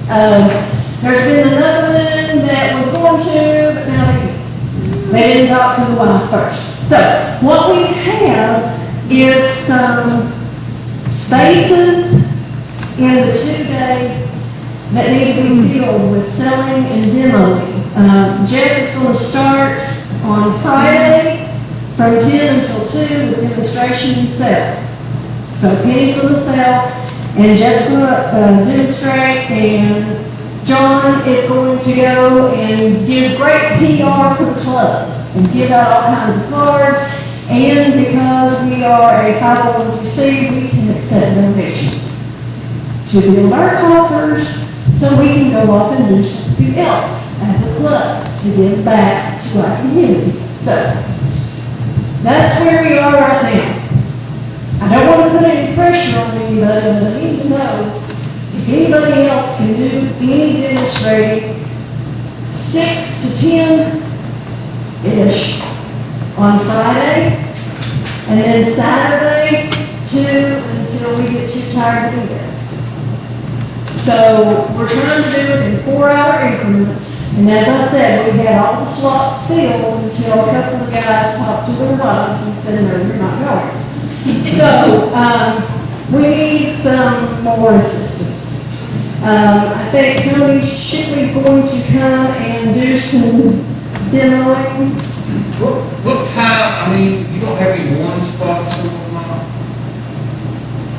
There's been another one that was going to, but now they didn't talk to the wife first. So what we have is some spaces in the 2-day that need to be filled with selling and demoing. Jeff is going to start on Friday from 10 until 2 with demonstration and sale. So Penny's going to sell, and Jeff's going to demonstrate, and John is going to go and give great PR for the club and give out all kinds of cards. And because we are a 501c, we can accept donations to build our coffers so we can go off and do something else as a club to give back to our community. So that's where we are right now. I don't want to put any pressure on anybody, but I need to know if anybody else can do any demonstrating 6 to 10-ish on Friday, and then Saturday 2 until we get too tired to do that. So we're trying to do it in 4-hour increments. And as I said, we had all the slots filled until a couple of guys talked to their wives and said, no, you're not going. So we need some more assistance. I think Tony Shipley's going to come and do some demoing. What time, I mean, you don't have any morning spots going on?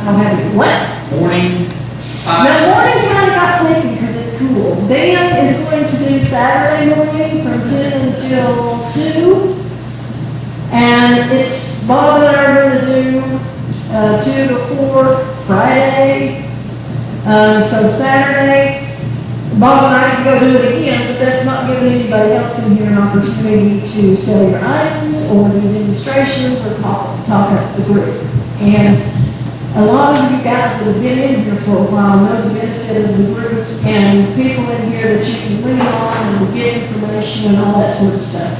I don't have any what? Morning spots? No, morning kind of got taken because it's cool. Dan is going to do Saturday morning from 10 until 2. And it's Bob and I are going to do 2 to 4 Friday. So Saturday, Bob and I can go do it again, but that's not giving anybody else in here an opportunity to sell your items or do demonstrations or talk up the group. And a lot of you guys that have been in here for a while know the benefit of the group and people in here that you can lean on and get information and all that sort of stuff.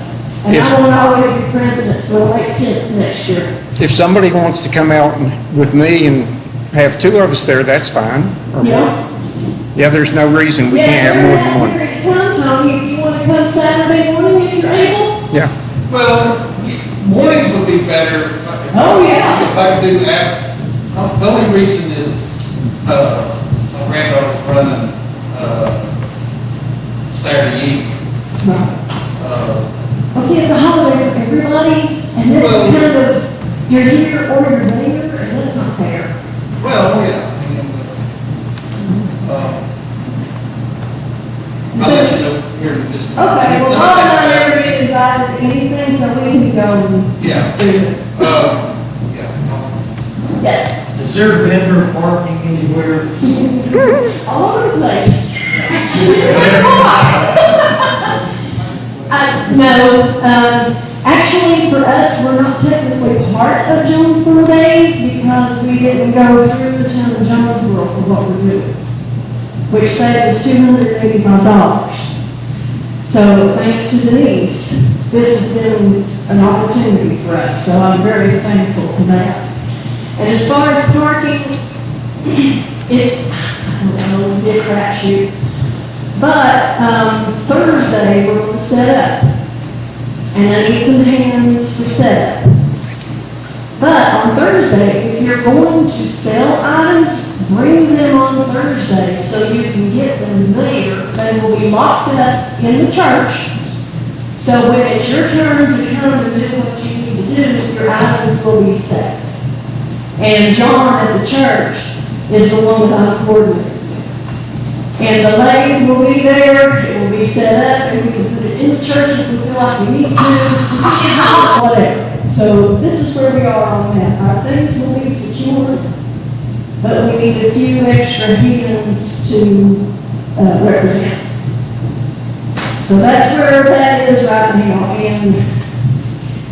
And I won't always be president, so it'll make sense next year. If somebody wants to come out with me and have 2 of us there, that's fine. Or Yeah. Yeah, there's no reason we can't have more than one. Yeah, you're at Tony, if you want to come Saturday morning if you're able. Yeah. Well, mornings would be better. Oh, yeah. If I could do that. The only reason is, my granddaughter's running, Saturday evening. Well, see, it's a holiday for everybody, and this is kind of, you're here or you're there, and that's not fair. Well, yeah. I'll let you know here in just a minute. Okay, well, Bob and I never get invited to anything, so we can go and Yeah. do this. Yeah. Yes, Is there vendor parking anywhere? all over the place. No, actually, for us, we're not technically part of Jonesboro Days because we didn't go through the town of Jonesboro for what we're doing, which saved us $285. So thanks to Denise, this has been an opportunity for us, so I'm very thankful for that. And as far as parking, it's, I don't know, a big crapshoot. But Thursday, we're going to set up. And I need some hands to set up. But on Thursday, if you're going to sell items, bring them on Thursday so you can get them there. They will be locked up in the church. So when it's your turn to come and do what you need to do, your items will be safe. And John at the church is the one that I'm coordinating with. And the lathe will be there, it will be set up, and we can put it in the church if we feel like we need to, whatever. So this is where we are on that. Our things will be secured, but we need a few extra hands to represent. So that's where that is right now, and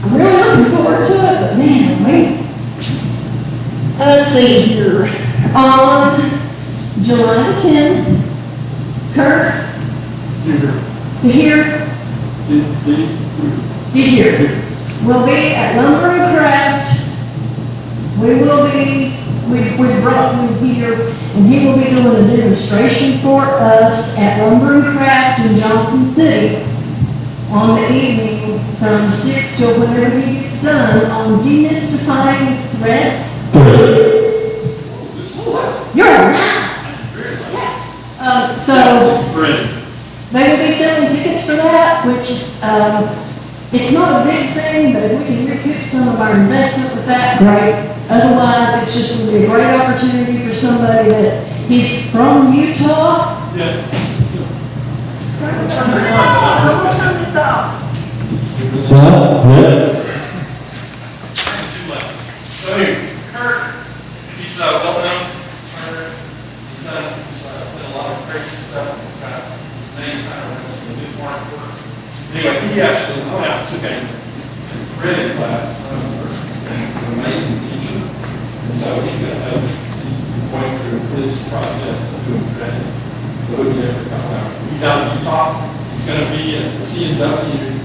I'm really looking forward to it, but man, let's see here. On July the 10th, Kurt? Here. We'll be at Lumber and Craft. We will be we brought him here, and he will be doing a demonstration for us at Lumber and Craft in Johnson City on the evening from 6 till whenever he gets done on demystifying threats. You're right. So, they will be selling tickets for that, which, it's not a big thing, but if we can recoup some of our investment with that, great. Otherwise, it's just going to be a great opportunity for somebody that, he's from Utah. Yeah. Turn this off. So Kurt, he's well known turner. He's done a lot of crazy stuff. He's got his name kind of runs in the new market. Anyway, he actually went out and took a credit class from an amazing teacher. And so he's going to help going through this process of doing credit. But we never come out. He's out in Utah. He's going to be at C&W.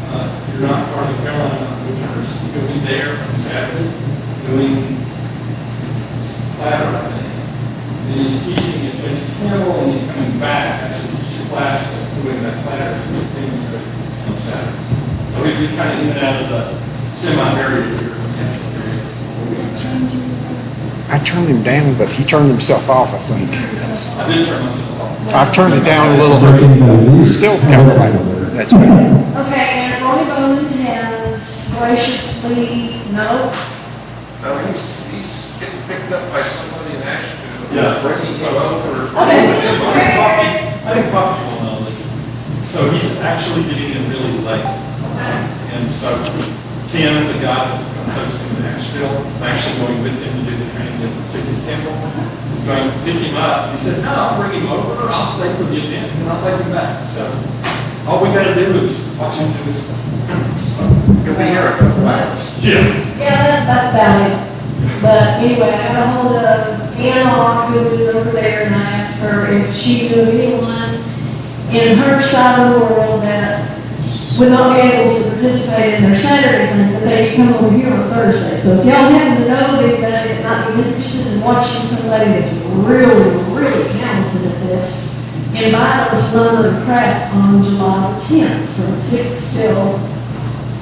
If you're not part of the Carolina Woodturners, he's going to be there on Saturday doing ladder, I think. And he's teaching at Jason Campbell, and he's coming back actually to teach a class of doing that ladder things on Saturday. So we've been kind of in and out of the semi-area here. I turned him down, but he turned himself off, I think. I did turn myself off. I've turned it down a little bit. Still kind of like, that's better. Okay, and Ronnie Bowman has graciously, no, No, he's getting picked up by somebody in Asheville. Yes. Bringing him over. I didn't copy one on this. So he's actually getting in really late. And so Tim, the guy that's going to host him in Asheville, I'm actually going with him to do the training at Jason Campbell. He's going to pick him up. He said, no, I'll bring him over, or I'll stay for the event, and I'll take him back. So all we got to do is watch him do his stuff. So, He'll be here a couple hours. yeah. yeah, that's about it. But anyway, I got a hold of Anna, who is over there, and I asked her if she knew anyone in her side of the world that would not be able to participate in their Saturday thing, but they come over here on Thursday. So if y'all happen to know anybody that might be interested in watching somebody that's really, really talented at this, invite them to Lumber and Craft on July 10th from 6 till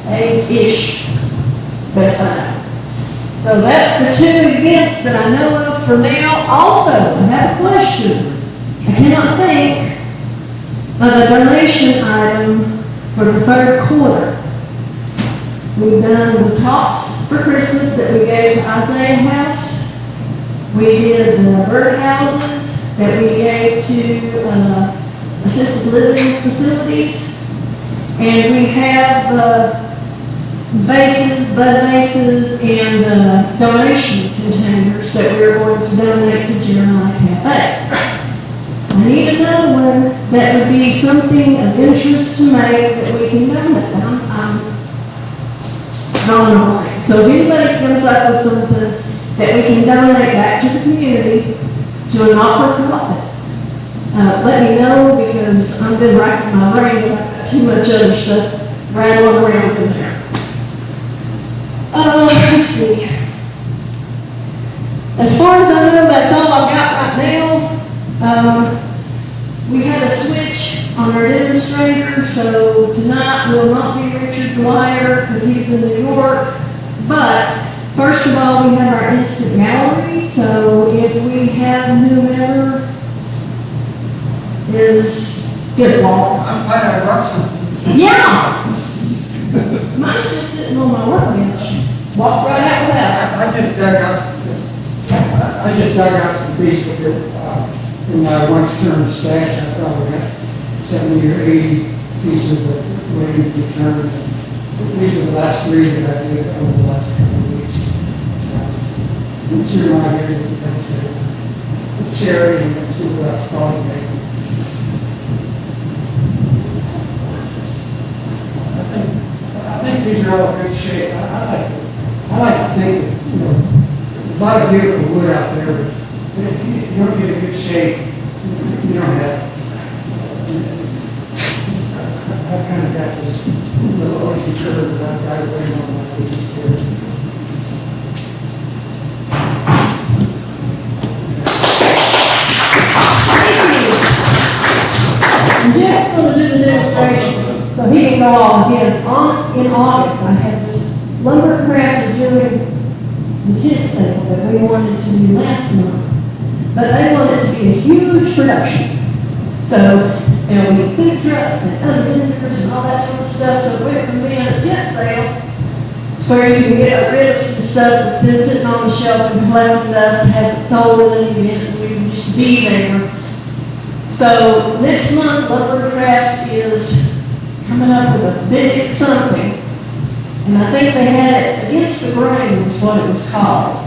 8-ish, best I know. So that's the two events that I know of for now. Also, I have a question. I cannot think of a donation item for the third quarter. We've done the tops for Christmas that we gave to Isaiah House. We did the bird houses that we gave to assisted living facilities. And we have the vases, bud vases, and donation containers that we're going to donate to Jeremiah Cafe. I need another one that would be something of interest to me that we can donate. I'm drawing a blank. So if anybody comes up with something that we can donate back to the community to a not-for-profit, let me know, because I've been racking my brain, but I've got too much other stuff rattling around in there. Let's see. As far as I know, that's all I've got right now. We had a switch on our demonstrator, so tonight will not be Richard Dwyer because he's in New York. But first of all, we have our instant gallery, so if we have whomever is good wall. I'm glad I brought something. Yeah! Mine's just sitting on my work bench. Walk right out with that. I just dug out some pieces in my Woodturners stash. I probably got 70 or 80 pieces of waiting to be turned. These are the last three that I did over the last couple of weeks. It's your mind here with cherry and then two that's probably making. I think these are all in good shape. I like to think that, there's a lot of beautiful wood out there, but if you don't get a good shape, you don't have. I've kind of got this little ocean curve that I've got to bring on my pieces here. So he can go all of his. In August, I had just, Lumbercraft is doing the tent sale that we wanted to do last month. But they want it to be a huge production. So, there'll be food trucks and other vendors and all that sort of stuff. So it went from being a tent sale to where you can get rid of some stuff that's been sitting on the shelf and collecting dust, hasn't sold in the event, and we can just be there. So next month, Lumbercraft is coming up with a big something. And I think they had it Against the Grain was what it was called.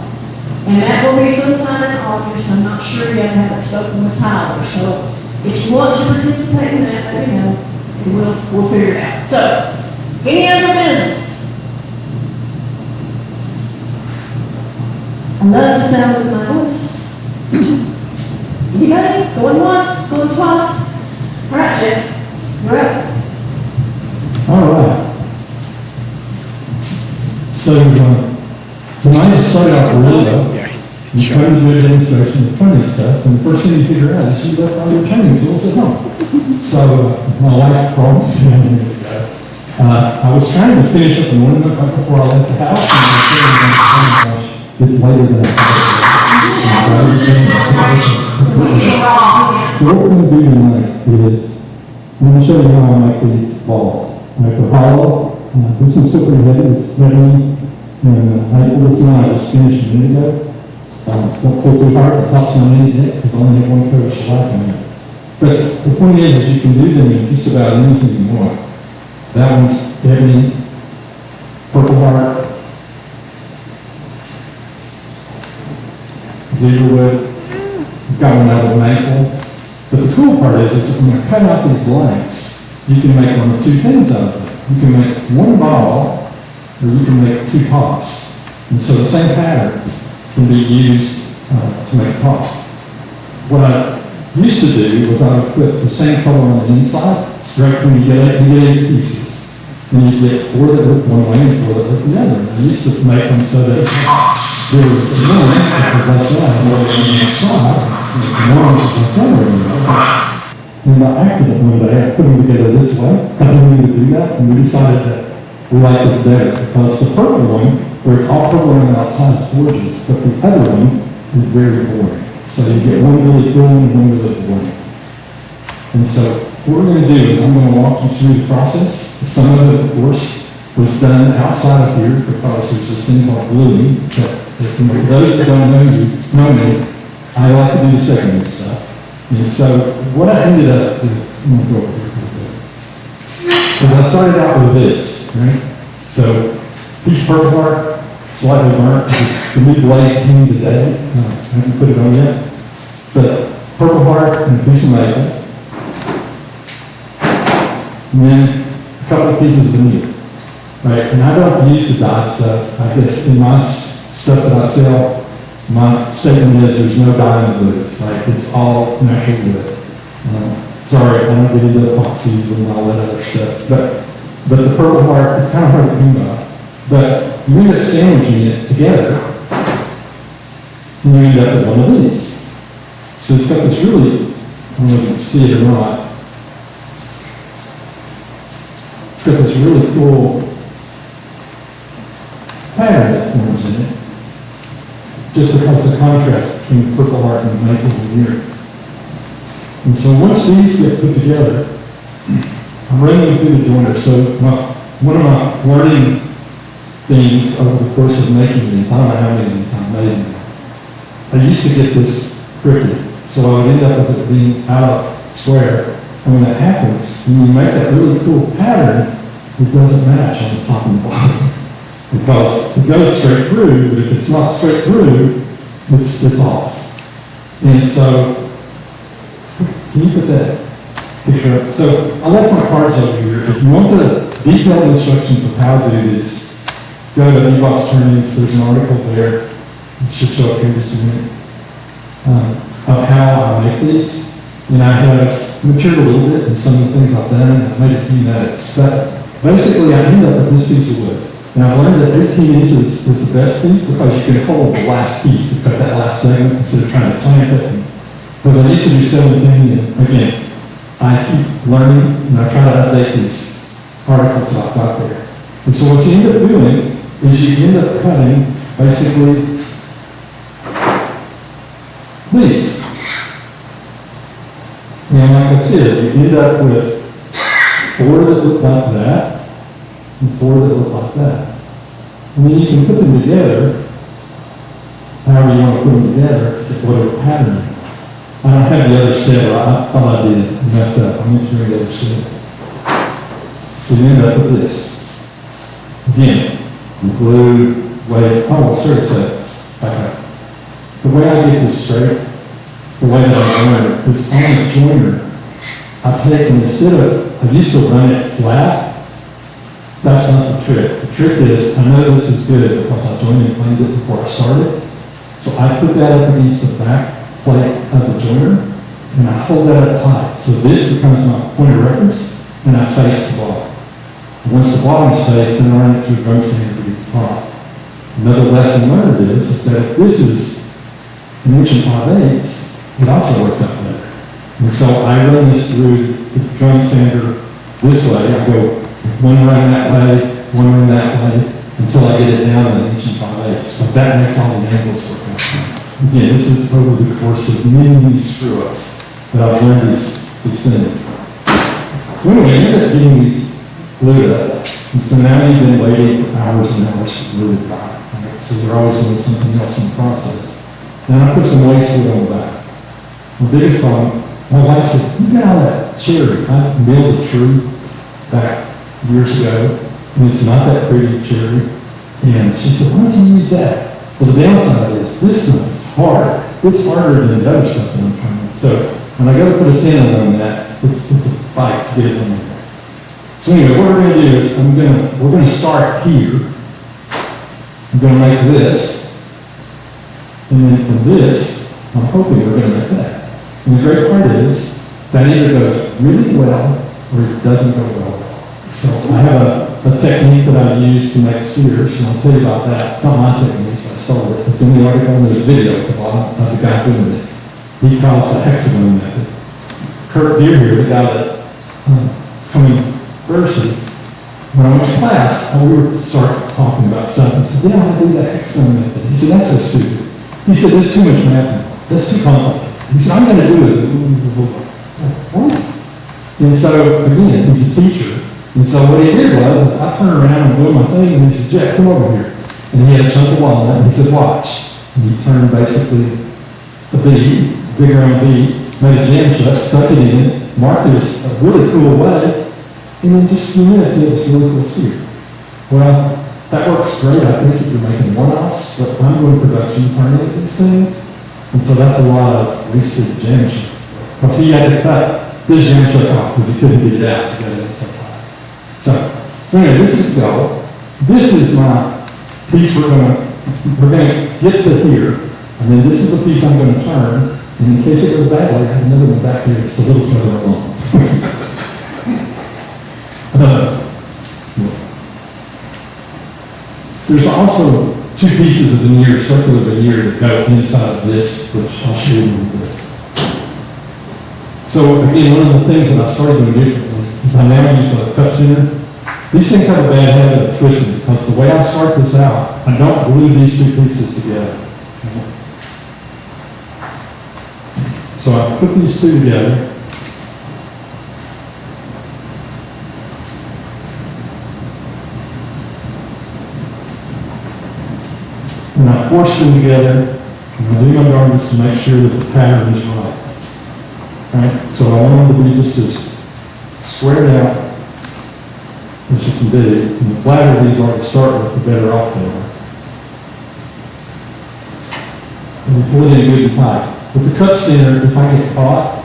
And that will be sometime in August. I'm not sure yet. I haven't spoken with Tyler. So if you want to participate in that, let me know. And we'll figure it out. So, any other business? I love the sound of my voice. Anybody? Going once, going twice? All right, Jeff. You're up. All right. So, tonight it started out really well. Yeah. You come to do a demonstration of training stuff, and the first thing you figure out is you left all your training tools at home. So, my wife called me 2 minutes ago. I was trying to finish up an ornament right before I left the house, and I was saying, oh my gosh, it's later than I thought. So what we're going to do tonight is, I'm going to show you how I make these balls. I make the hollow. This one's still pretty heavy. It's heavy. And I pulled this one I just finished a minute ago. Don't pull too hard. The top's not in yet because I only have one coat of shellac in it. But the point is you can do them in just about anything you want. That one's heavy, purple heart, cedarwood. We've got one out of maple. But the cool part is when I cut out these blanks, you can make one of two things out of it. You can make one ball, or you can make two tops. And so the same pattern can be used to make a top. What I used to do was I would put the same color on the inside, straight when you get 8 pieces. And you get 4 that look one way and 4 that look the other. I used to make them so that there was a one, because that's that, and on the side, and one was the color on the outside. And by accident one day, I put them together this way. I didn't mean to do that, and we decided that we like this better because the purple one, where it's all purple on the outside, is gorgeous, but the other one is very boring. So you get one really cool and one really boring. And so what we're going to do is I'm going to walk you through the process. Some of it, of course, was done outside of here because there's this thing called gluing. But for those that don't know me, I like to do the second stuff. And so what I ended up with, I'm going to go over here a little bit. Because I started out with this, right? So piece of purple heart, slightly burnt, because the new blade came today. I haven't put it on yet. But purple heart and a piece of maple. And then a couple of pieces of meat. Right? And I don't use the dye stuff. I guess in my stuff that I sell, my statement is there's no dye in the wood. Like it's all natural wood. Sorry, I don't get into epoxies and all that other stuff. But the purple heart, it's kind of hard to come by. But you end up sandwiching it together, and you end up with one of these. So it's got this really, I don't know if you can see it or not, it's got this really cool pattern that forms in it, just because of the contrast between the purple heart and the maple in here. And so once these get put together, I'm running them through the joiner. So one of my learning things over the course of making these, I don't know how many of these I've made them. I used to get this crooked, so I would end up with it being out of square. And when that happens, when you make that really cool pattern, it doesn't match on the top and the bottom. Because it goes straight through, but if it's not straight through, it's off. And so, can you put that picture up? So I left my cards over here. If you want the detailed instructions of how to do this, go to Woodturners. There's an article there. It should show up here just a minute. Of how I make these. And I have matured a little bit in some of the things I've done. I've made a few notes. But basically, I end up with this piece of wood. And I've learned that 18 inches is the best piece because you can hold the last piece to cut that last segment instead of trying to clamp it. Because I used to do 17, and again, I keep learning and I try to update these articles I've got there. And so what you end up doing is you end up cutting basically these. And like I said, you end up with 4 that look like that and 4 that look like that. And then you can put them together however you want to put them together to get whatever pattern you want. I don't have the other set, or I thought I did, messed up. I meant to bring the other set. So you end up with this. Again, the glue, way, oh, sorry, set, back up. The way I get this straight, the way that I learn it, is on the joiner, I take, and instead of, I used to run it flat. That's not the trick. The trick is, I know this is good because I joined and cleaned it before I started. So I put that up against the back plate of the joiner, and I hold that up tight. So this becomes my point of reference, and I face the bottom. Once the bottom stays, then I run it through a drum sander to get the top. Another lesson learned is that if this is 1 5/8", it also works out better. And so I run this through the drum sander this way. I go one run that way, one run that way, until I get it down to 1 5/8". But that makes all the angles work out. Again, this is over the course of many screw-ups that I've learned these things. So anyway, I ended up getting these glued up. And so now you've been waiting for hours and hours to glue it back. Right? So you're always doing something else in the process. Then I put some waste wood on the back. The biggest problem, my wife said, you got all that cherry. I milled a tree back years ago, and it's not that pretty cherry. And she said, why don't you use that? Well, the downside is this stuff is hard. It's harder than the other stuff that I'm trying. So when I go to put a tenon on that, it's a fight to get it in there. So anyway, what we're going to do is we're going to start here. I'm going to make this. And then from this, I'm hoping we're going to make that. And the great part is that either goes really well or it doesn't go well. So I have a technique that I use to make spheres, and I'll tell you about that. It's not my technique, I stole it. It's in the article, and there's a video at the bottom of the guy doing it. He calls it the hexagon method. Kurt Deere here, the guy that is coming first, when I went to class, we were talking about stuff, and I said, yeah, I do that hexagon method. He said, that's so stupid. He said, there's too much math. That's too complicated. He said, I'm going to do it. What? And so, again, he's a teacher. And so what he did was, I turned around and doing my thing, and he said, Jack, come over here. And he had a chunk of walnut, and he said, watch. And he turned basically a bead, big round bead, made a jam shut, stuck it in, marked it a really cool way, and in just a few minutes, it was really cool sphere. Well, that works great, I think, if you're making one-offs, but I'm doing production, turning these things, and so that's a lot of wasted jam shut. So you had to cut this jam shut off, because you couldn't get it out to get it inside. So anyway, this is go. This is my piece we're gonna get to here, and then this is the piece I'm gonna turn, and in case it goes badly, I have another one back here that's a little further along. There's also 2 pieces of veneer, circular veneer that go inside of this, which I'll show you in a little bit. So again, one of the things that I started doing differently is I now use a cup center. These things have a bad habit of twisting because the way I start this out, I don't glue these 2 pieces together. So I put these 2 together. And I force them together, and I do my garments to make sure that the pattern is right. Right? So I want them to be just as squared out as you can do. And the flatter these are to start with, the better off they are. And you pull it in good and tight. With the cup center, if I get caught,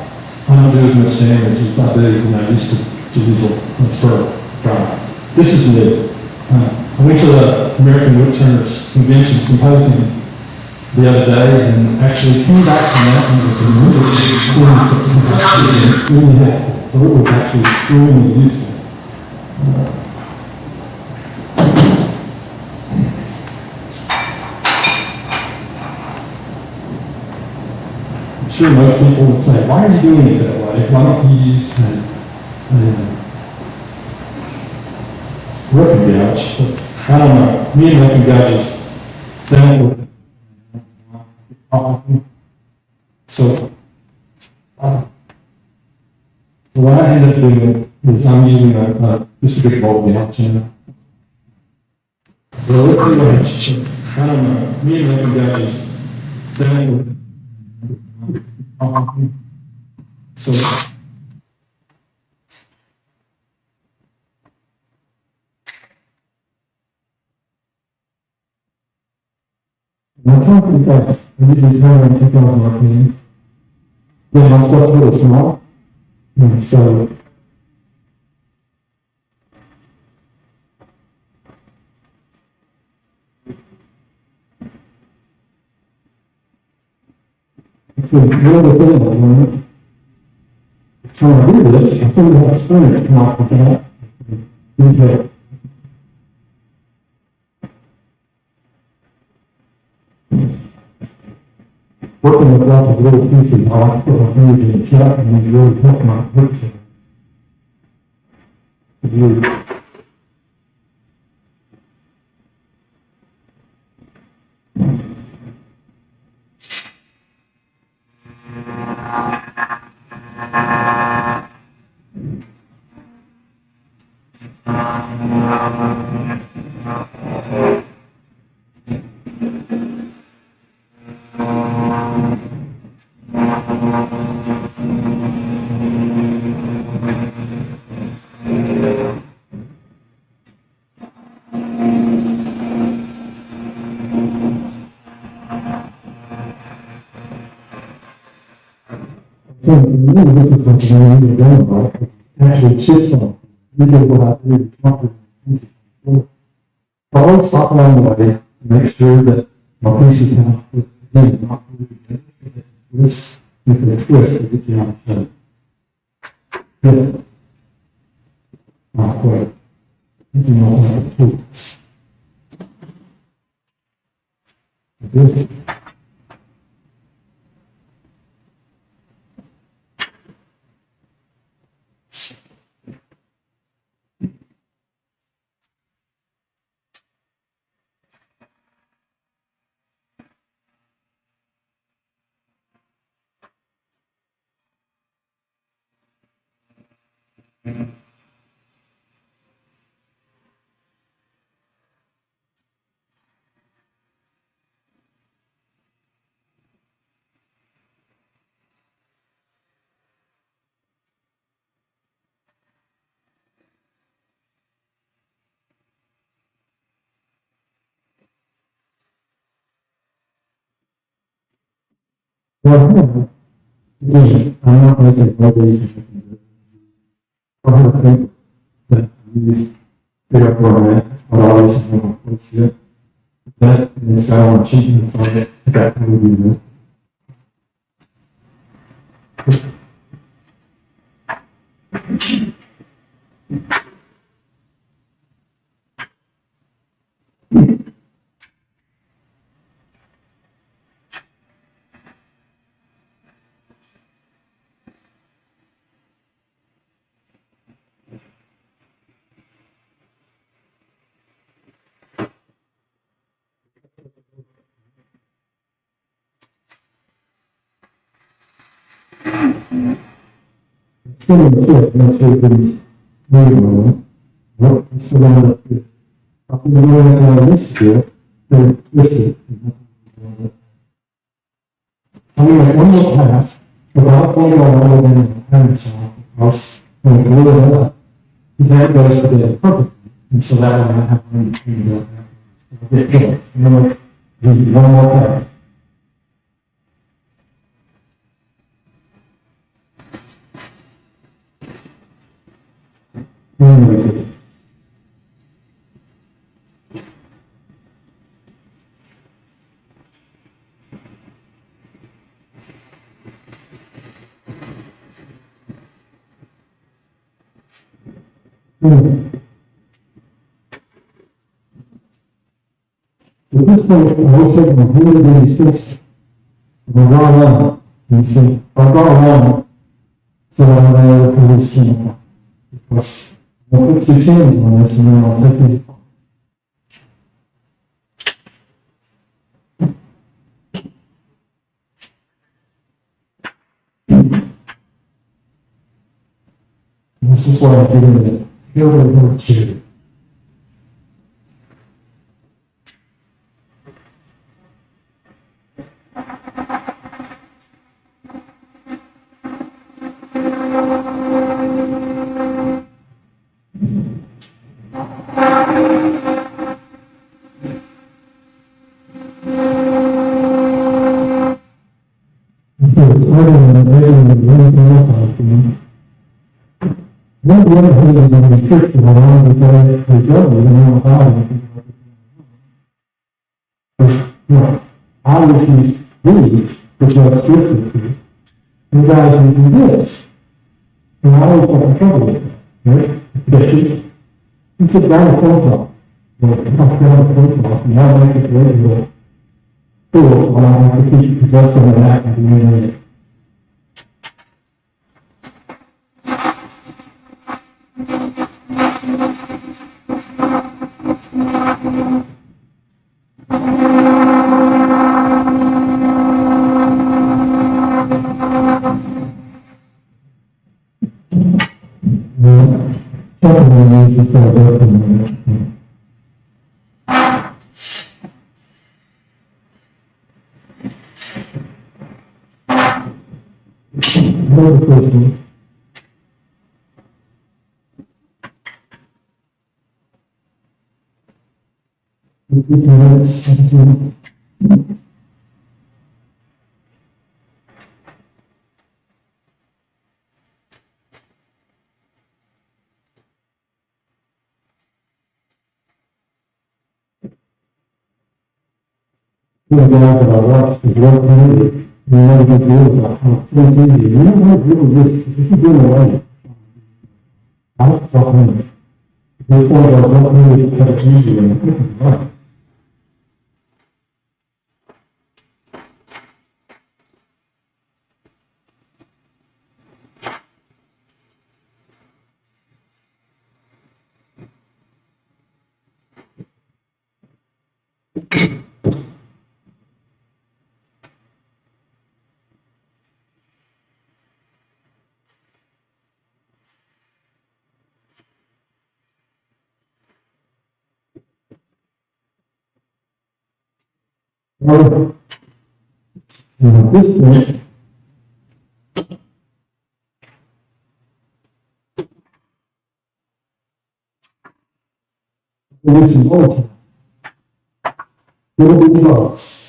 I don't do as much damage as I do when I used to use a spur dry. This is new. I went to the American Woodturners Convention Symposium the other day and actually came back from that and was remembering things that were extremely helpful. So it was actually extremely useful. I'm sure most people would say, why are you doing it that way? Why don't you use roofing gouge. I don't know, me and roofing gouges, then, so, so what I end up doing is I'm using just a big bowl gouge, you know. The roofing gouge, I don't know, me and roofing gouges, then, so, my company guys, I usually turn around 2,000 RPM. Yeah, my stuff's really small. And so, one of the things I learned, trying to do this, I figured out a spring that come off with that. Because working with lots of little pieces, I like to put my fingers in the cut and then really help my work to really. So, really, this is something I need to learn about. Actually, chips on. Usually what I do is jump in pieces. So I always stop along the way to make sure that my pieces kind of fit again, not really this, with a twist to get you on the shape. Good. Not quite. You know how to tools. Good. Well, again, I'm not making motivation. I have to think that these figure format are always what's good. That is I want to cheat and target that will do this. Still in the fifth, make sure these moving. What is still on the fifth? After you know that this here, then twist it. I'm going to make one more pass without going all the way in the hammer saw, because when I glue it up, that goes together perfectly. And so that way I have room between the get good. And then we'll do one more pass. So at this point, I was taking a really, really fist. If I draw a line, you see, if I draw a line, so that I'm able to really see it. Because I'll put 2 tens on this and then I'll take it. This is what I'm getting at. Here we go, too. One of the other things is in the church that I want to get the government and all that. I would use these for just truth. And guys, we do this. And I always got in trouble with it. Right? Because you sit down the phone call. Come down the phone call. And now make it really cool. So I don't have to keep adjusting that and doing it. Another question. The guys that I watched is work community. You know the deal about how it's easy. You know what really is, if you do it right, I don't stop in. This one does not really have it easy and it's right. Well, at this point, there is some more time. Little bit close.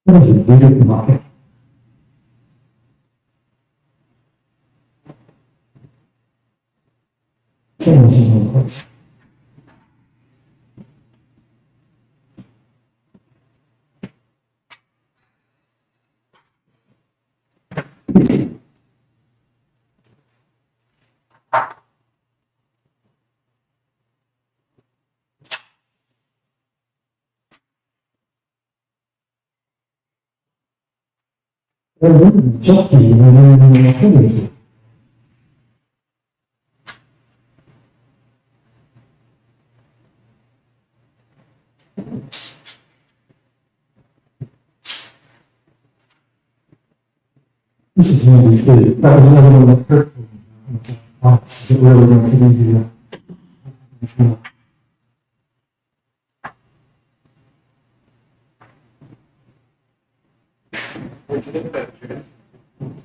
That was a big market. Cameras in one place. And jockey, and then activity. This is handy too. That was another one that hurt me. It's really going to be easier.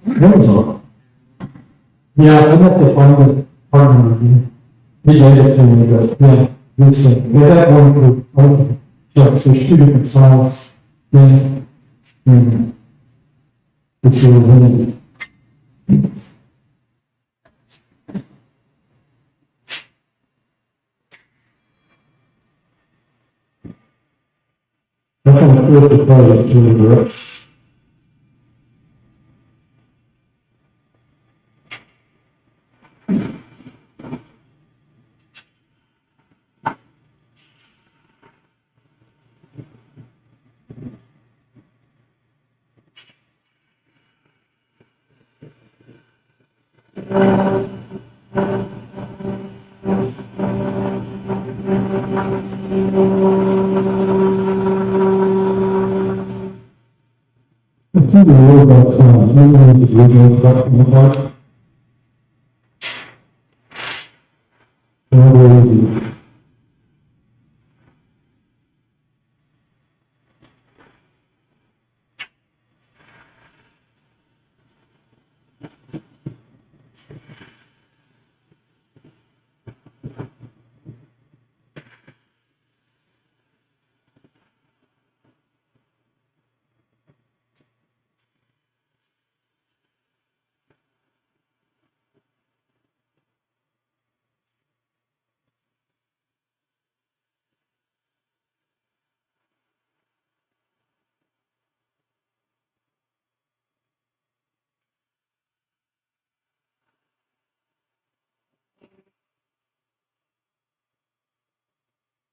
That was all. Yeah, I'd have to find the partner again. He gave it to me, but yeah, this thing. They had one for both trucks. There's 2 different sizes. Yeah. It's really limited. I kind of feel the pose to the right. I think the word about using the original stuff in the park.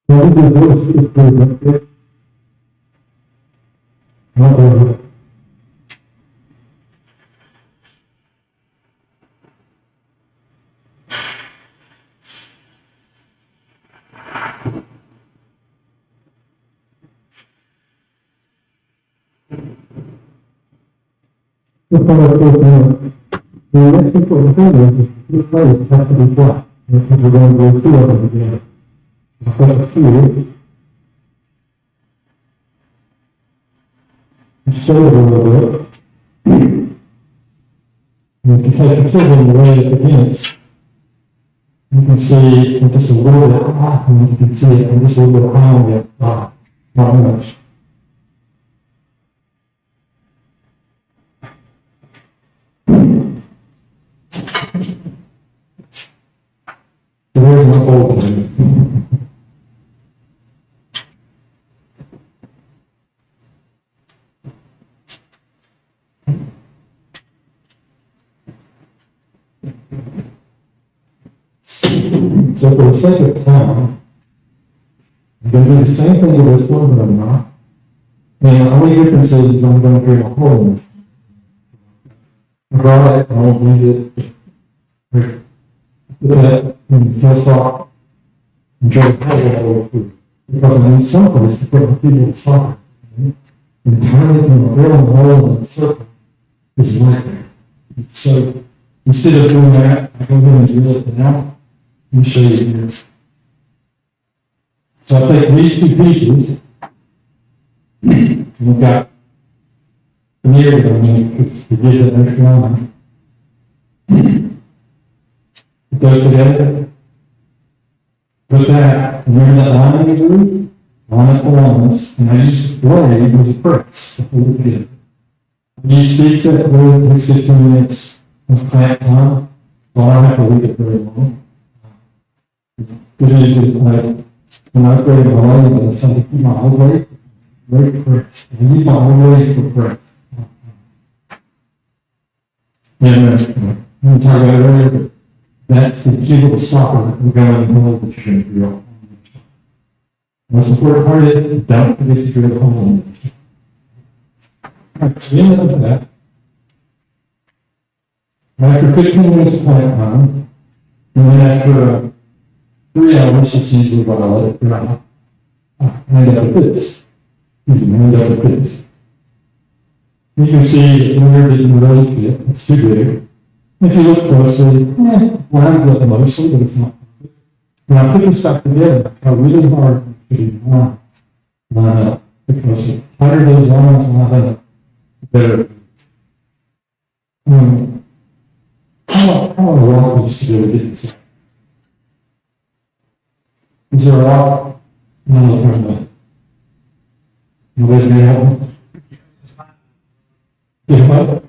Well, the voice is pretty good. Not over. The next important thing is this place has to be flat. Because we're going to go through it again. The first two, show it a little bit. And if you take the children away at the ends, you can see just a little bit off, and you can see it, and just a little bit on it, not much. So there's my old thing. So for the sake of time, I'm going to do the same thing with this one, but I'm not. And the only difference is I'm going to create a hole in this. I brought it, I won't use it. Look at it, and just off, and try to pull it over through. Because I need someplace to put the people in soccer. And turning from a real hole in a circle is like that. So instead of doing that, I go in and drill it now. Let me show you here. So I take these two pieces, and we've got the mirror that I make, because it gives it an extra line. It goes together. Put that, remember that line we drew? Line up along this, and I use the blade as a press to hold it together. I use speed set wood, takes 15 minutes of clamp time, so I don't have to leave it very long. Good news is, like, when I create my line, it's something to keep my whole blade very pressed. I use my whole blade for press. And I'm talking about it earlier, but that's the cute little stopper that will go in the hole that you're going to drill. Most important part is, don't forget to drill the hole in it. Alright, so we end up with that. After 15 minutes of plant time, and then after 3 hours, it's usually what I let it dry. I end up with this. You can end up with this. You can see that where it didn't really fit, it's too big. If you look closely, it lines up mostly, but it's not perfect. When I put this back together, I try really hard to get these lines line up, because the tighter those lines line up, the better it is. How do I walk this to be able to get this? Is there a rock? No, there's not. Nobody's going to help me? Get what?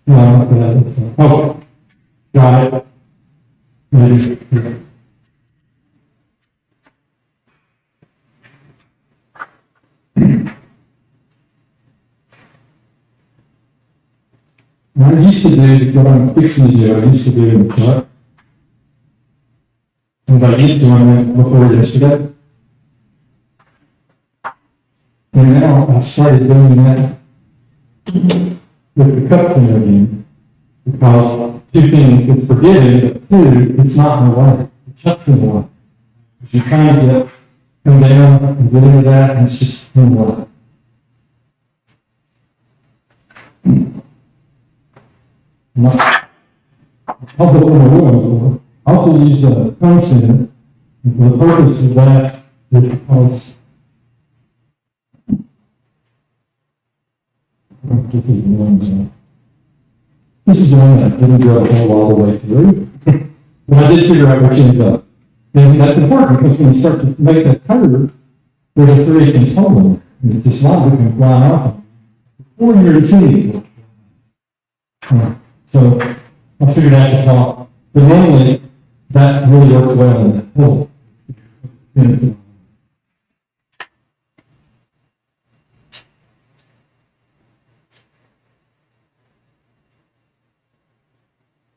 No, oh, got it. Maybe. What I used to do, what I'm fixing to do, I used to do in the truck. And I used to doing it before yesterday. And now I've started doing that with the cup cleaner again. Because two things, it's forgiving, but two, it's not in the way. It shuts in the way. If you're trying to come down and get into that, and it's just in the way. I'll put one more for. I also use a phone center. And the purpose of that is because this is the one that didn't go all the way through. But I did figure out which ends up. And that's important because when you start to make that curve, there's a 3/8 hole in there. And it's just not can fly off. Before you're tuning. So I figured out the top. But normally, that really works well in that hole.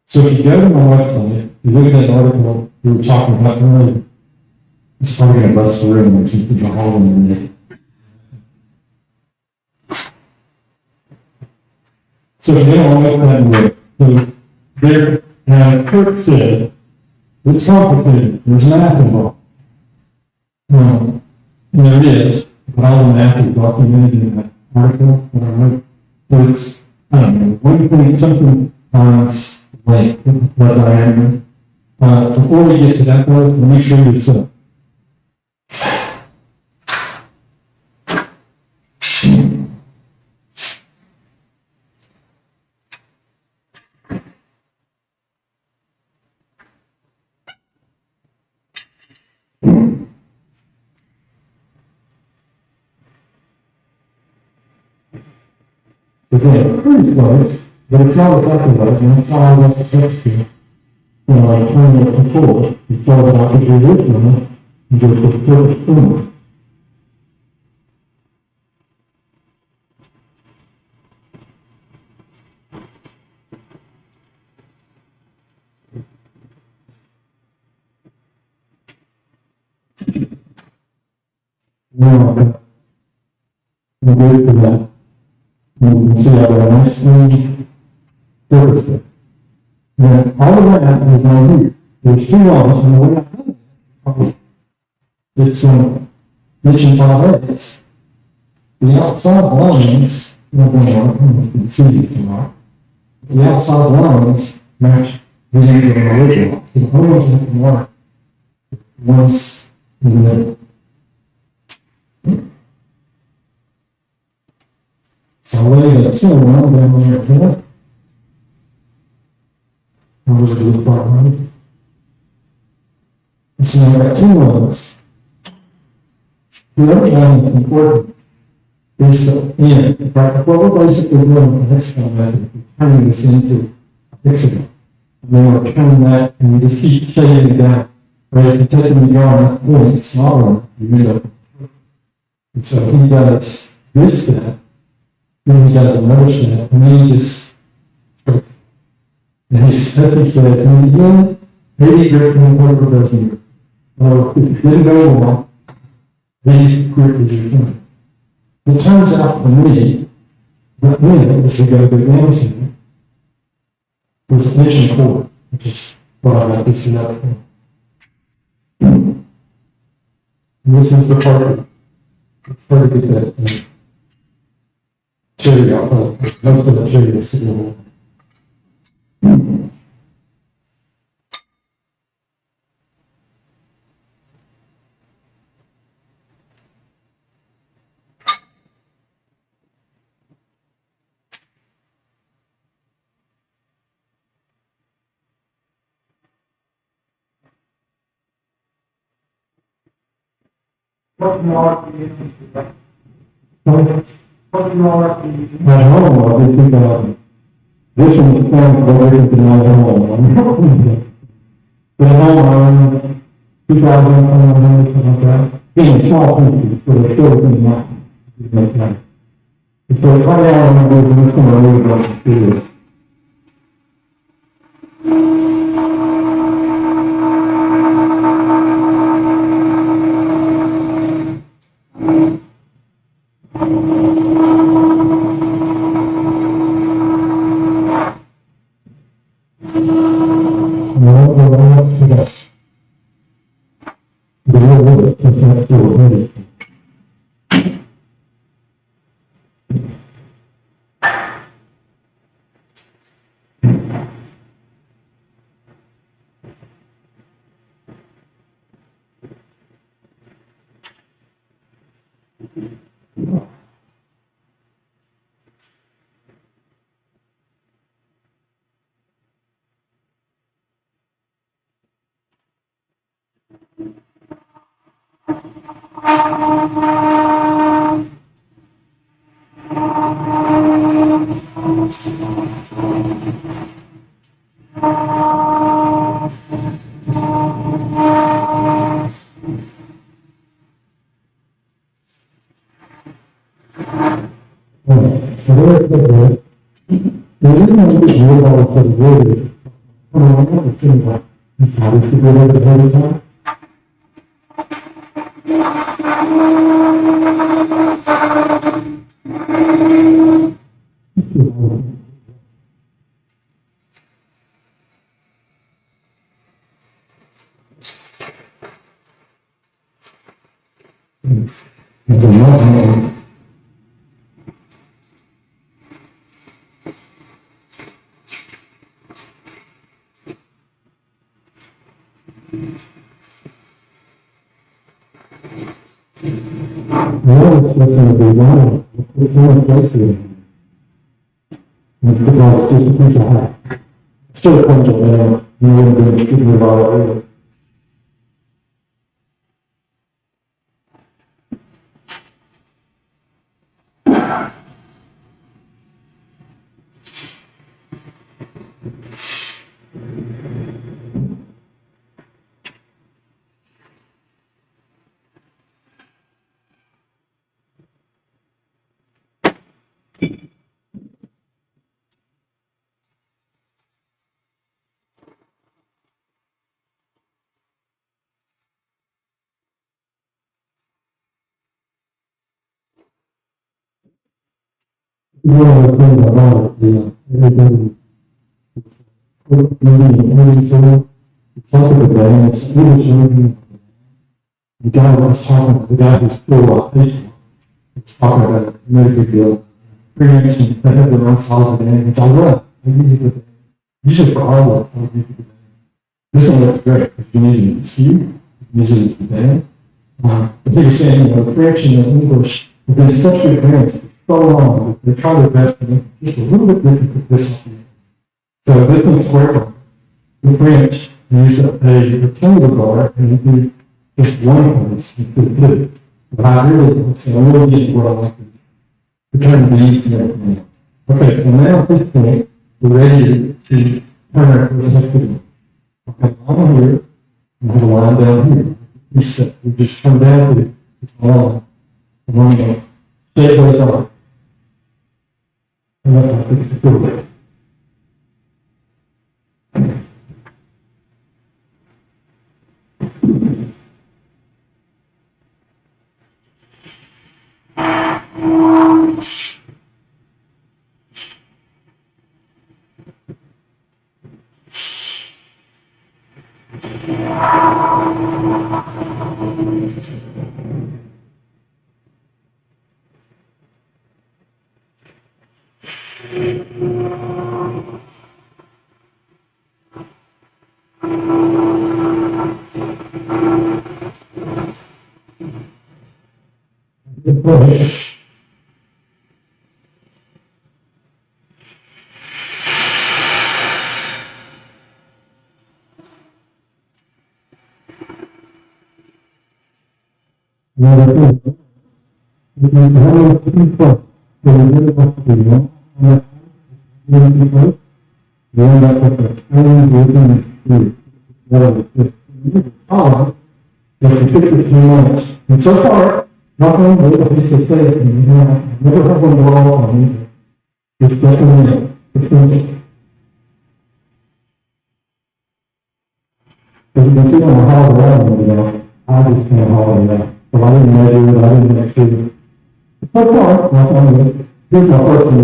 So if you go to my website, you look at that article we were talking about earlier, it's probably going to bust the room since there's a hole in there. So if you don't know what that is, so there, as Kurt said, it's complicated. There's math involved. And there is, but all the math is documented in that article that I wrote. So it's, I don't know, 1 something times length, what diameter. Before we get to that part, let me show you this. It's pretty close, but it's not exactly right, and that's why I want to text you. When I turn it to full, you start out to do this one, and go to the first one. Now, I'm good for that. You can see how the nice smooth surface there. And all of that is on here. There's 2 lines, and the way I did it, it's mentioned 5/8. The outside lines, you can see it tonight. The outside lines match the angle of the original. So the ones that can work once in the middle. So I'll lay that center one down there at the left. Over to the part right. And so I've got 2 lines. The other one that's important is the end. Right? What we're basically doing with the hexagon method is turning this into a hexagon. And then we're turning that, and you just keep shading it down. Right? If you're taking the yarn point smaller, you end up. And so he does this step. Then he does another step, and then he just, and he says, in the beginning, 80 grits and whatever doesn't grip. So if you didn't go along, these grip is your thing. It turns out for me, that when, if we go to the games here, was an 1.25 inch, which is what I got this out for. And this is the part, it's hard to get that cherry out, but most of the cherry is still. What mark do you use for that? What? What mark do you use? My home, I think, this one's found related to my home. The home, 2,500, something like that. In small pieces, so they're still in that. So right now, I'm going to do this one, I'm going to do it. The guy was talking, the guy who's still up, he was talking about a really big deal. Preemption, they have their own solid name, which I love. Usually for our work, this one looks great. You can use it as you, you can use it as a band. The biggest saying, preemption in English has been such good parents for so long that they try their best to make it just a little bit different with this one. So this one's great. The French use a rectangular bar and do just one place instead of two. But I really get what I like is the turn beads and everything else. Okay, so now at this point, we're ready to turn our first activity. Okay, line here, and have a line down here. Reset. We just come down to this line. And we're going to shape those off. And that's how it's good. And so far, nothing but what he can say, and never have one wrong on me. It's definitely, as you can see on the hall around, I just can't haul it out. So I didn't measure it, I didn't make sure. So far, nothing, here's my first one.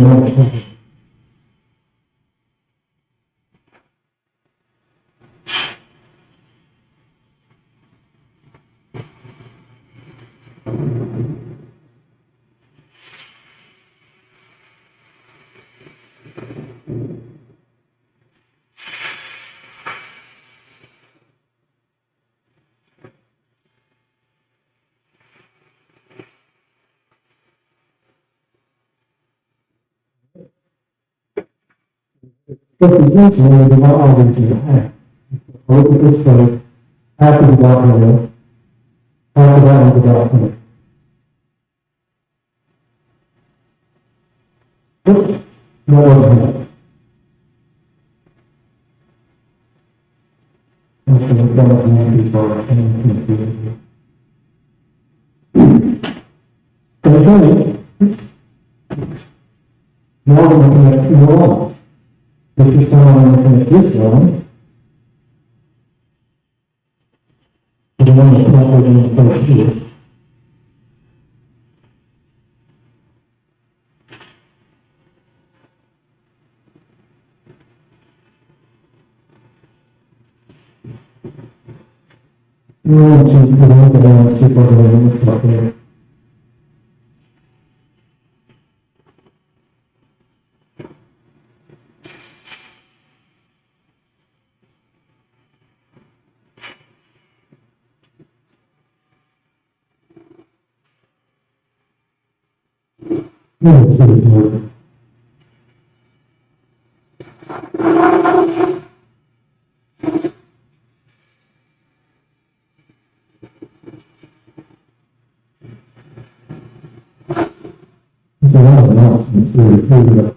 But eventually, we got all these in half. Look at this page, half is about here, half of that one's about here. Oops, that wasn't it. That's going to come up and before I can okay. Now we're looking at two lines. This time I'm looking at this line. The one that's not in the first here. One, two, three, let's keep on going, let's talk there. Let's see this here. It's a lot of announcements, really, really.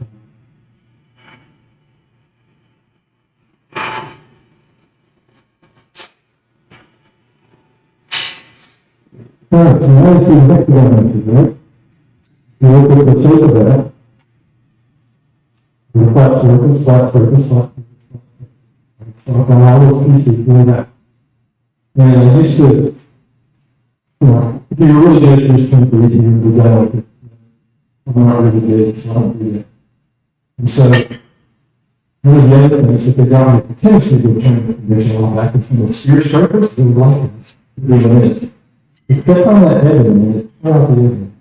All right, so now you see the next dimension, right? You look at the shape of that. The flat surface, flat surface, flat surface. So on all those pieces, doing that. And I used to, if you're really good at this kind of thing, you can do that. I'm not really good, so I don't do that. And so, one of the other things that they got me for Tennessee to turn information on back into the steer surface, they would like this, to be what it is. If they find that head in it, well, the evidence.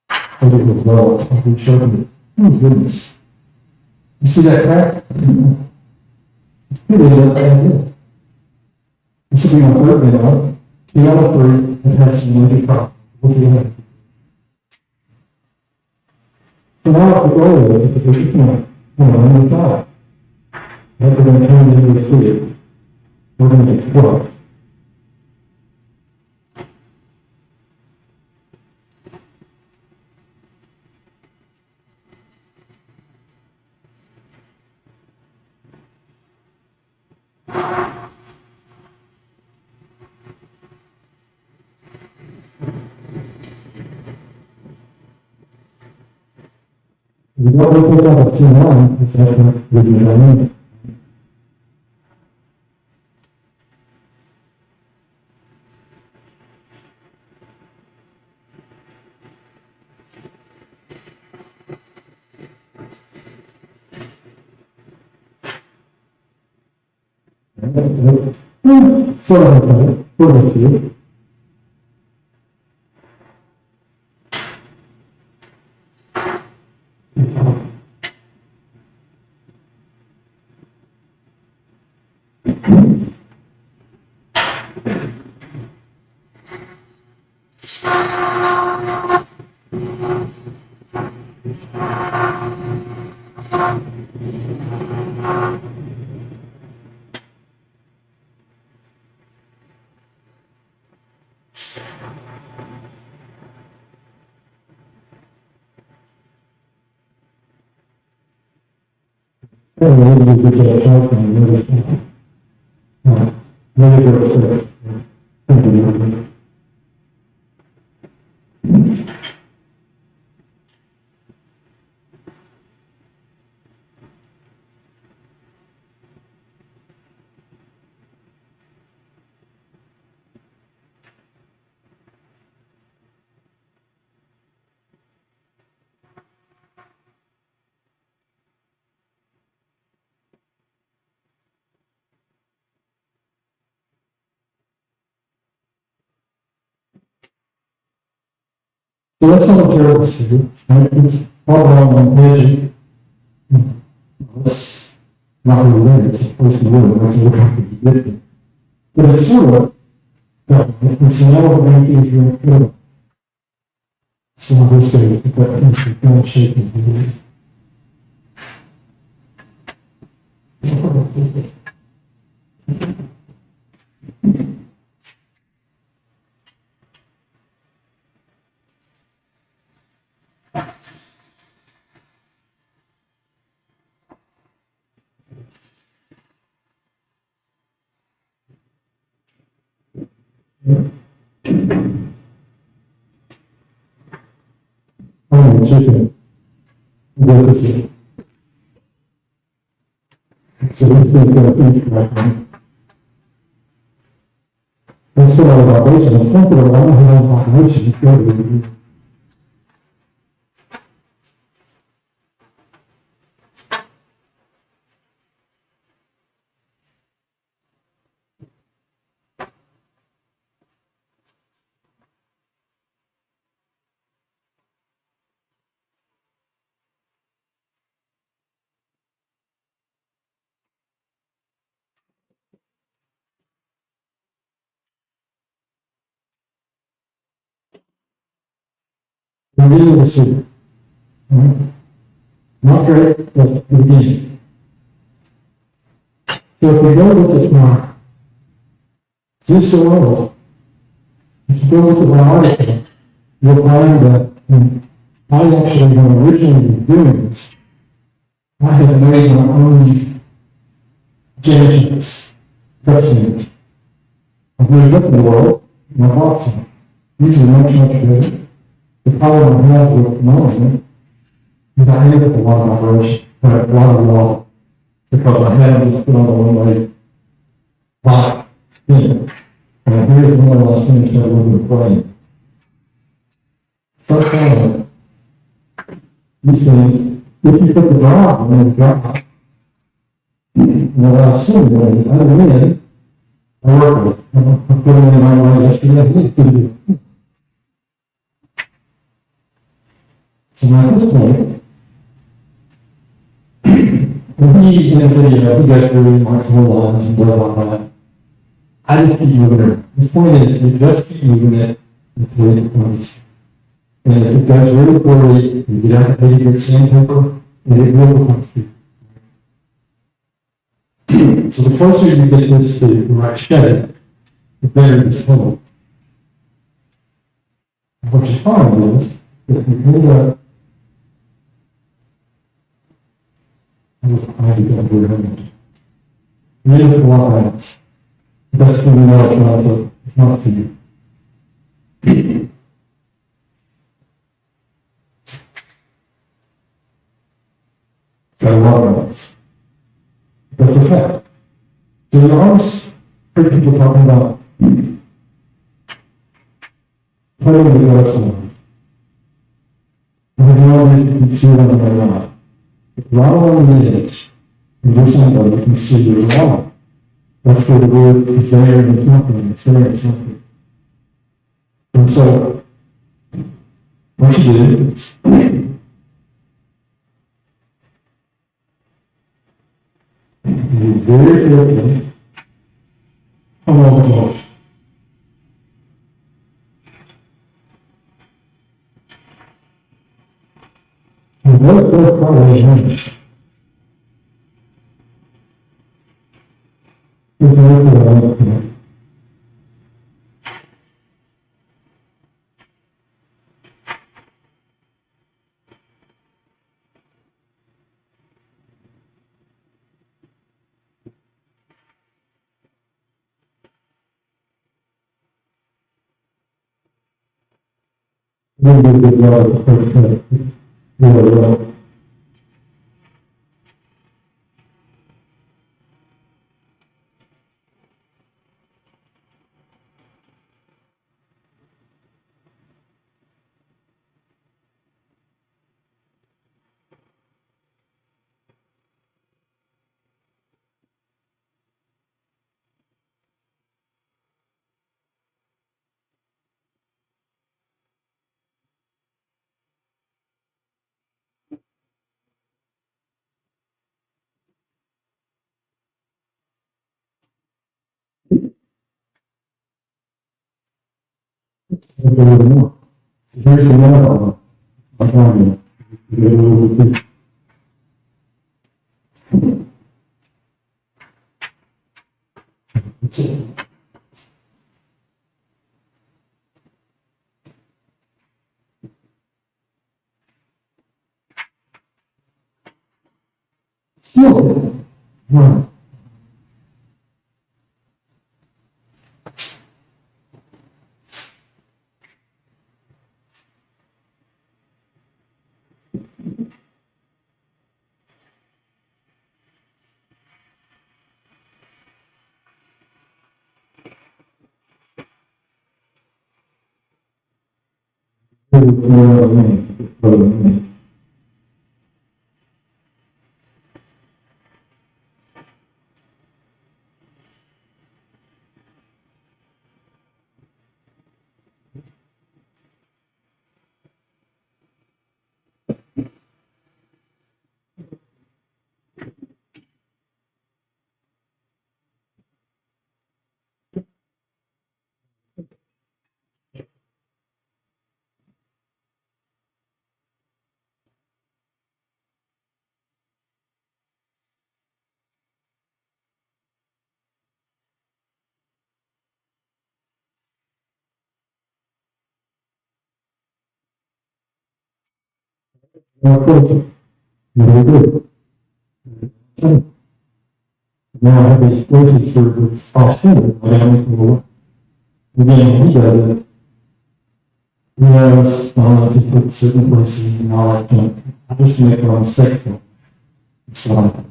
But it was well, I'll be showing it. Oh, goodness. You see that crack? It's pretty good, bad. This will be my third video. 2 out of 3 have had some major problems. We'll see what happens. So now the goal is to put the on the top. That's we're going to turn into a fluid. We're going to get 12. We don't want to take out a 2 line, it's not going to give you that in. Sort of here. So that's all the variables here, right? It's all around on edges. That's not really it, it's supposed to work, that's what happens to get there. But it's sort of, it's an element that is really good. So this is, but it's the kind of shape of it is. Oh, chicken. Good to see. So let's think right now. Let's go to our operation. Let's think about how we have operations. Good. We're getting the city. Not great, but we're getting. So if we go look at my this oil, if you go look at my article, you'll find that I actually, when I originally was doing this, I had made my own genetics vaccines. I've moved up in the world, and I bought some. These are much, much better. The problem I have with mine is I ended up a lot of operation, but a lot of law, because I had just put on a one-way body skin. And I hear one of the last things that we're going to play. Start calling these things, if you put the drop on the drop, well, I assume that I win, I work with it. I put it in my way yesterday. So now at this point, when he in a video, he goes through multiple lines and blah, blah, blah. I just keep moving it. His point is, you just keep moving it until it comes. And if it goes really poorly, you get out the good sandpaper, and it will come through. So the closer you get this to the right shade, the better this holds. What you find is, if you end up, I don't do it. You end up with a lot of else. That's when you know it's not for you. Got a lot of else. That's a fact. So you always heard people talking about playing the glass one. And you always see it on the line. If you're on the edge, and do something, you can see you're wrong. That's where the word is there and it's nothing, it's there and it's nothing. And so, what you do, you very carefully come over the horse. And what's those probably minutes? It's also a lot of time. Maybe a good job of first cut. Really well. A little more. So here's the one. I'm going to get a little bit. That's it. Still, right. Of course, very good. Now I have this explosive service off-center, but I don't know. Again, he does it. He knows, I don't know if he put certain places and all I can. I just make it on second. So,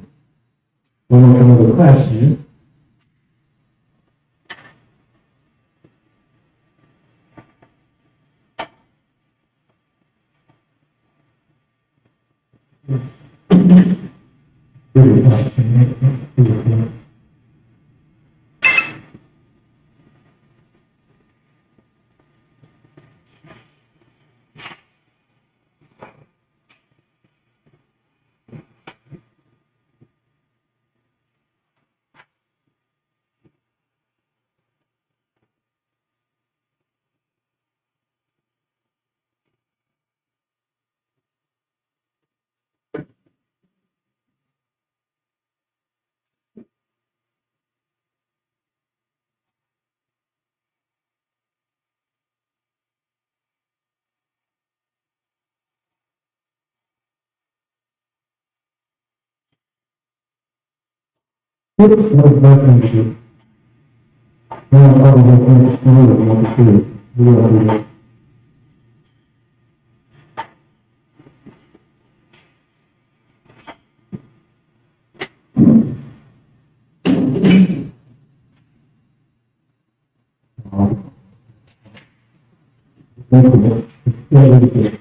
we'll make another class here. Really nice. It's not that easy. No, I don't have any clue what to do. We are doing. Thank you. Yeah, really good.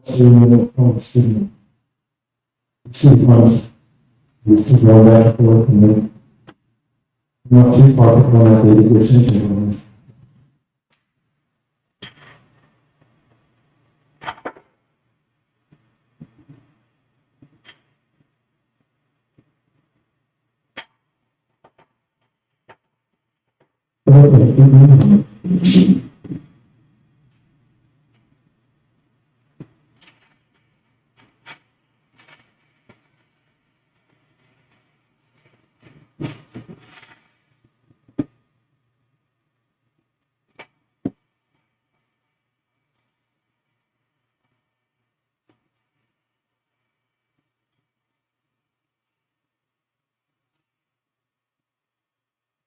Student. Student funds. Used to go back and forth and then not too far from that they did this into.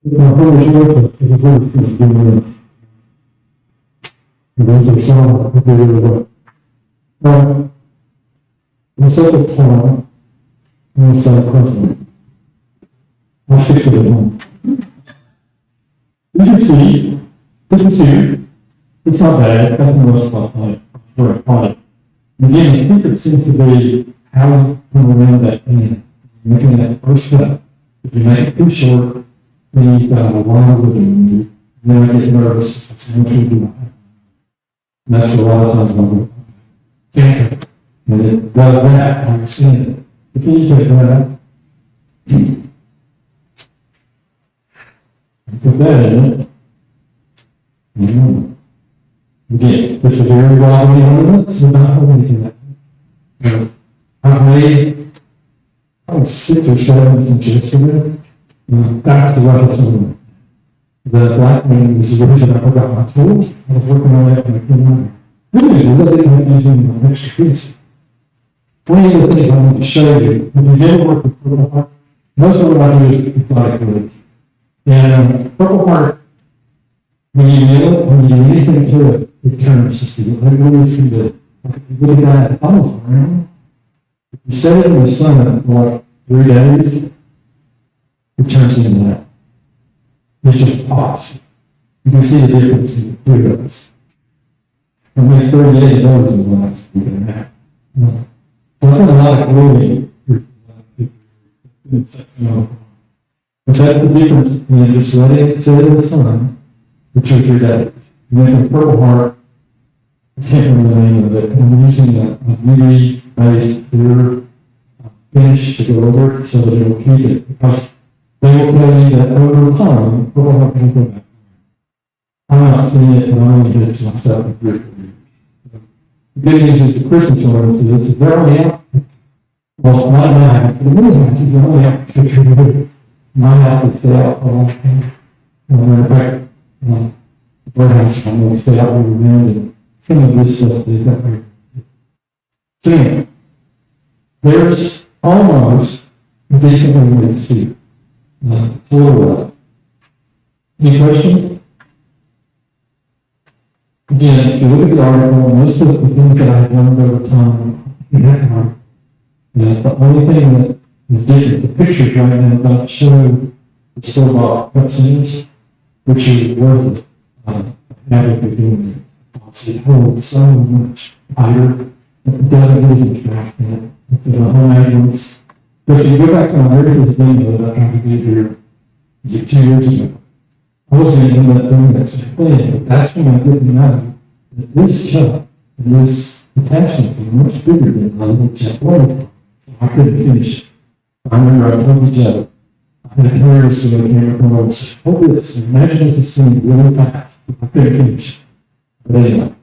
The Holy Spirit is a very good doing. And there's a song that they really well. In such a time, in the same president, I'll fix it at home. You can see, this is here, It's not bad, that's the most like for a product. Again, the secret seems to be how you come around that end, making that first step. If you make it too short, then you've got a long way to do. Then I get nervous, I say, what should I do? And that's what a lot of times I'm thinking. And it does that, I'm seeing it. If you take that out, put that in it. Again, it's a very wobbly ornament, it's not holding that. I've made probably 6 or 7 inches of it. That's the roughest one. The black one is the reason I forgot my tools. I was working on that and I couldn't remember. Good news is I didn't have using an extra piece. One of the things I want to show you, when you ever work with Purple Heart, most of what I do is exotic woods. And Purple Heart, when you yell it, when you do anything to it, it turns just a little see that like if you look at it follows around. If you set it in the sun for like 3 days, it turns into that. It just pops. You can see the difference in the 3 days. And like 38 of those in the last week and a half. So I've done a lot of growing. But that's the difference in just letting it sit in the sun for 2 or 3 days. And then the Purple Heart, I can't remember the name of it, and I'm using a UV-based clear finish to go over it so that it will keep it, because they will tell you that over time, Purple Heart can go back. I'm not seeing it, and I only did it myself in 3 or 4 years. So, the good news is the Christmas ornaments is they're only out. Well, not my house, the middle house is only out for 2 or 3 years. My house will stay out for a long time. In fact, the warehouse, I'm going to stay out over there, and some of this stuff they've got there. So anyway, there's almost a decent way to see. It's a little rough. Any questions? Again, if you look at the article, most of the things that I've learned over time in that article, the only thing that is different, the pictures right now don't show the store-bought cutscenes, which is worth it. Having to do it. It holds so much higher. It doesn't lose its track in it. It's a home ambulance. So if you go back to my very first video that I tried to do here 2 years ago, I was going to end up doing that same thing, but that's when I didn't know that this chuck and this attachment is much bigger than the little chuck was. So I couldn't finish it. I remember I told Joe, I had a camera so the camera come over and said, hold this, imagine this scene really fast. I couldn't finish. But anyway.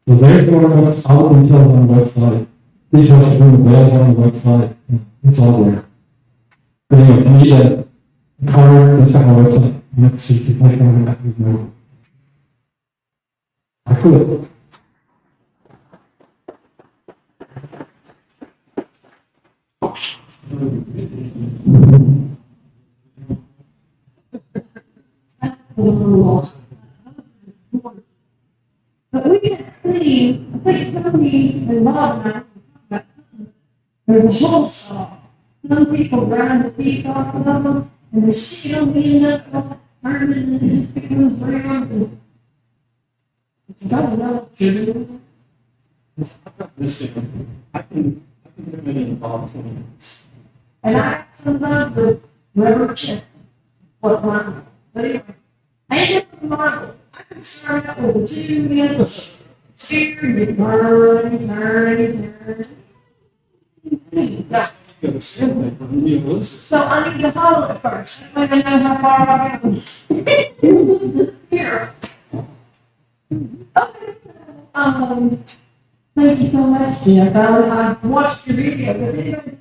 So there's the ornaments, all the details on the website. Details are in the bells on the website. It's all there. But anyway, if you need a card, that's on my website. You have to see if you click on it, you know. I could. But we can see, I think Tony and Bob and I talked about something. There's a whole saw. Some people grind the teeth off of them, and they still being up, turning, and it just becomes brown. And you don't know what you're doing. I can do it in about 20 minutes. And I sometimes would rubber check what mine. But anyway, I ain't got the marble. I can start out with a 2-inch sphere, and you turn, So I need to follow it first. That way I know how far I am. Here. Okay, so, thank you so much, Jeff. I watched your video, but anyway,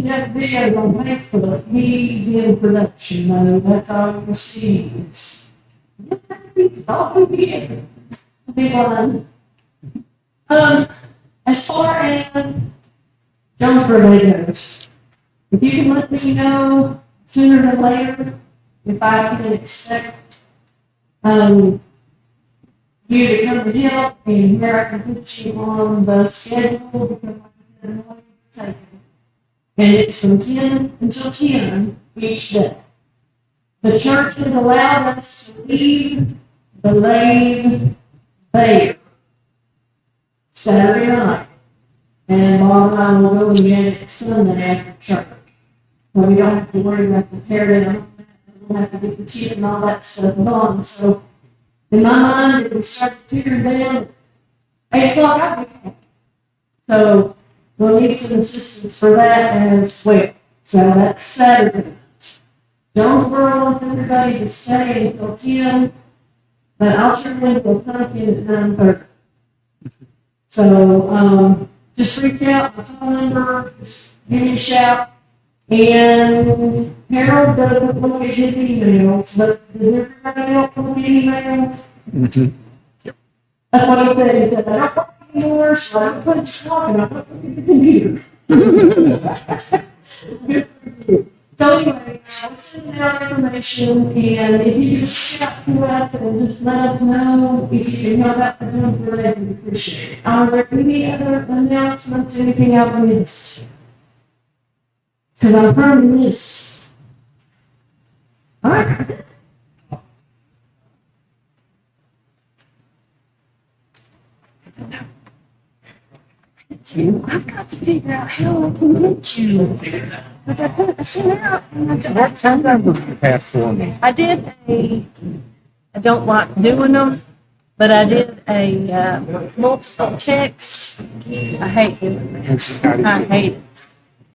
Jeff's videos on Facebook, he's in production mode. That's all you see. It's all good. Be fun. As far as Jonesboro Day goes, if you can let me know sooner than later if I can expect you to come to help and where I can put you on the schedule because like I said, I'm only taking. And it's from 10 until 10 each day. The church has allowed us to leave the lathe there Saturday night. And Bob and I will go again at Sunday after church. So we don't have to worry about the tear down. We don't have to get the chip and all that stuff gone. So in my mind, if we start tearing down at 8 o'clock, I'll be happy. So we'll need some assistance for that as well. So that's Saturday. Jonesboro wants everybody to stay until 10, but I'll turn into a pumpkin at 9:30. So, just reach out, my phone number, just give me a shout. And Harold doesn't look at his emails, but does everybody else look at emails? That's what he said, he said, I don't work anymore, so I don't put it talking, I put it in the computer. Good for you. So anyway, I'll send out information, and if you just shout to us and just let us know if you can help out the Jones Parade, we appreciate it. Are there any other announcements, anything I've missed? Because I'm probably missed. All right. I've got to figure out how I can get you. Because I put a sent out and I did. What number do you have for me? I did I don't like doing them, but I did a multiple text. I hate doing that. I hate it.